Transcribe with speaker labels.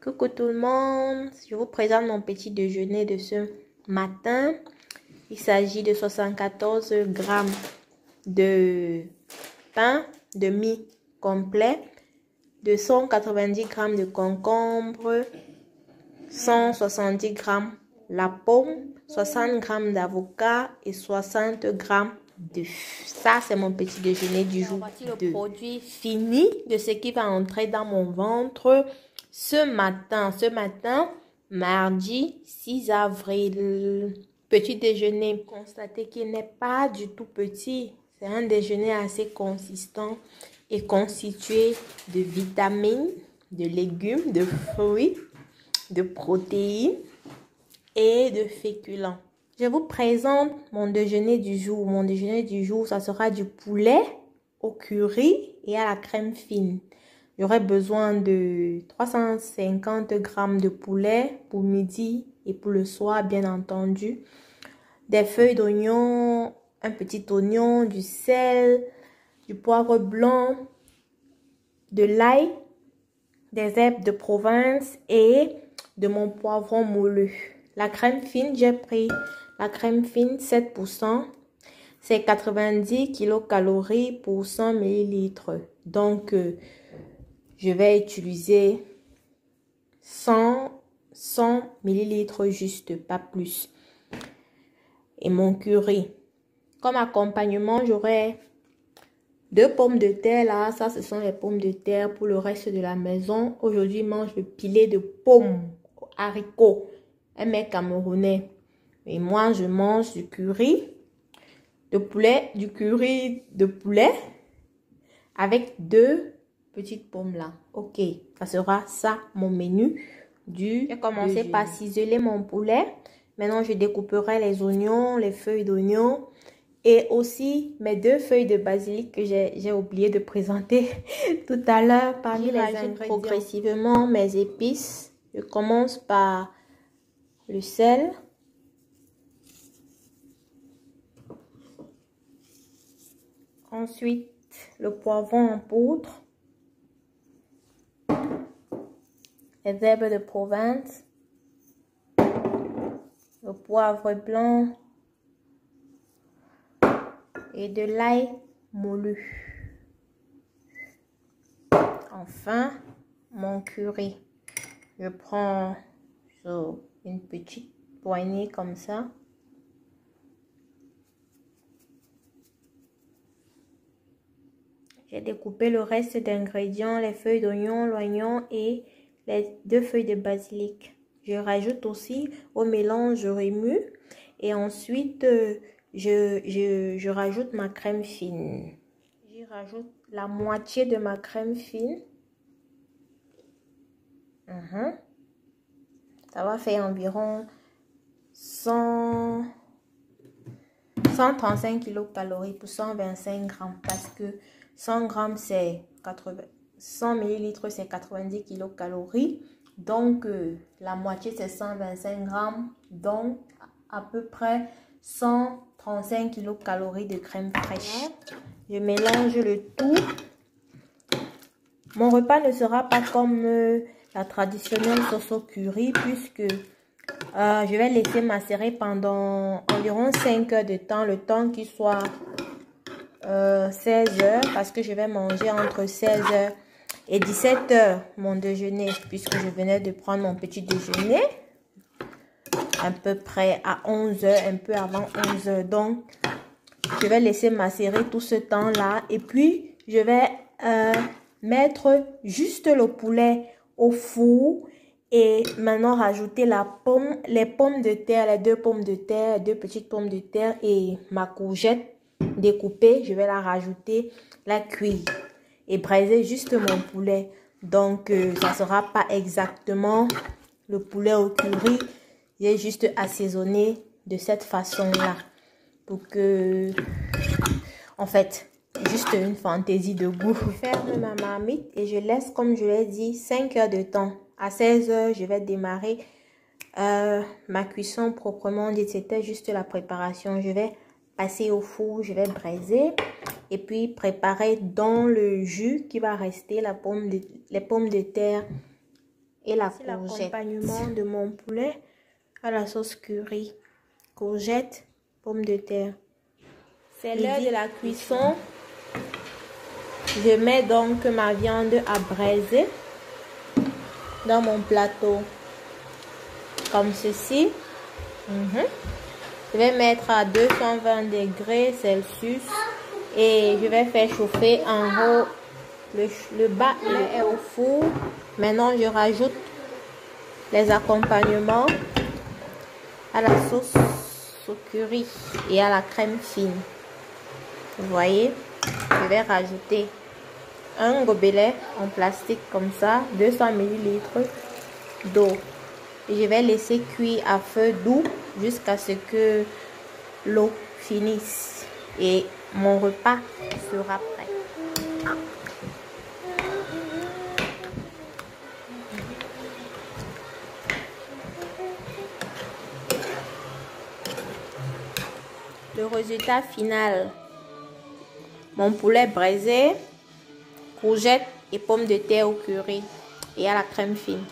Speaker 1: Coucou tout le monde, je vous présente mon petit déjeuner de ce matin. Il s'agit de 74 grammes de pain de mie complet, 290 grammes de concombre, 170 grammes la pomme, 60 grammes d'avocat et 60 grammes d'œufs. Ça, c'est mon petit déjeuner du jour. Voici le produit fini de ce qui va entrer dans mon ventre ce matin, mardi 6 avril. Petit déjeuner, constatez qu'il n'est pas du tout petit. C'est un déjeuner assez consistant et constitué de vitamines, de légumes, de fruits, de protéines et de féculents. Je vous présente mon déjeuner du jour. Mon déjeuner du jour, ça sera du poulet au curry et à la crème fine. J'aurai besoin de 350 grammes de poulet pour midi et pour le soir, bien entendu. Des feuilles d'oignon, un petit oignon, du sel, du poivre blanc, de l'ail, des herbes de Provence et de mon poivron moulu. La crème fine, j'ai pris la crème fine 7%. C'est 90 kcal pour 100 ml. Donc, je vais utiliser 100 ml juste, pas plus. Et mon curry. Comme accompagnement, j'aurai 2 pommes de terre là. Ça, ce sont les pommes de terre pour le reste de la maison. Aujourd'hui, je mange le pilé de pommes, haricots. Un mec camerounais. Et moi, je mange du curry de poulet, du curry de poulet avec 2 petites pommes là. Ok, ça sera ça mon menu du J'ai commencé par ciseler mon poulet. Maintenant, je découperai les oignons, les feuilles d'oignon et aussi mes 2 feuilles de basilic que j'ai oublié de présenter tout à l'heure. Parmi les ingrédients, progressivement mes épices. Je commence par le sel. Ensuite, le poivron en poudre. Les herbes de Provence. Le poivre blanc. Et de l'ail moulu. Enfin, mon curry. Je prends une petite poignée comme ça. J'ai découpé le reste d'ingrédients, les feuilles d'oignon, l'oignon et les 2 feuilles de basilic. Je rajoute aussi au mélange, je remue et ensuite je rajoute ma crème fine. J'y rajoute la moitié de ma crème fine. Ça va faire environ 135 kcal pour 125 grammes parce que 100 grammes c'est 100 ml c'est 90 kcal. Donc la moitié c'est 125 grammes. Donc à peu près 135 kcal de crème fraîche. Je mélange le tout. Mon repas ne sera pas comme la traditionnelle sauce au curry puisque je vais laisser macérer pendant environ 5 heures de temps, le temps qu'il soit 16 heures parce que je vais manger entre 16 heures et 17 heures mon déjeuner puisque je venais de prendre mon petit déjeuner à peu près à 11 heures, un peu avant 11 heures. Donc, je vais laisser macérer tout ce temps-là et puis je vais mettre juste le poulet au four. Et maintenant, rajouter les pommes de terre, les 2 pommes de terre, 2 petites pommes de terre et ma courgette découpée. Je vais la rajouter, la cuire et braiser juste mon poulet. Donc, ça ne sera pas exactement le poulet au curry. J'ai juste assaisonné de cette façon-là. Pour que, en fait, juste une fantaisie de goût. Je ferme ma marmite et je laisse, comme je l'ai dit, 5 heures de temps. À 16 heures, je vais démarrer ma cuisson proprement dit. C'était juste la préparation. Je vais passer au four, je vais braiser et puis préparer dans le jus qui va rester les pommes de terre et la courgette. L'accompagnement de mon poulet à la sauce curry. Courgette, pommes de terre. C'est l'heure de la cuisson. Je mets donc ma viande à braiser dans mon plateau. Comme ceci. Je vais mettre à 220 degrés Celsius et je vais faire chauffer en haut. Le bas est au four. Maintenant, je rajoute les accompagnements à la sauce au curry et à la crème fine. Vous voyez, je vais rajouter un gobelet en plastique comme ça, 200 ml d'eau. Je vais laisser cuire à feu doux jusqu'à ce que l'eau finisse et mon repas sera prêt. Le résultat final: mon poulet braisé, courgettes et pommes de terre au curry et à la crème fine.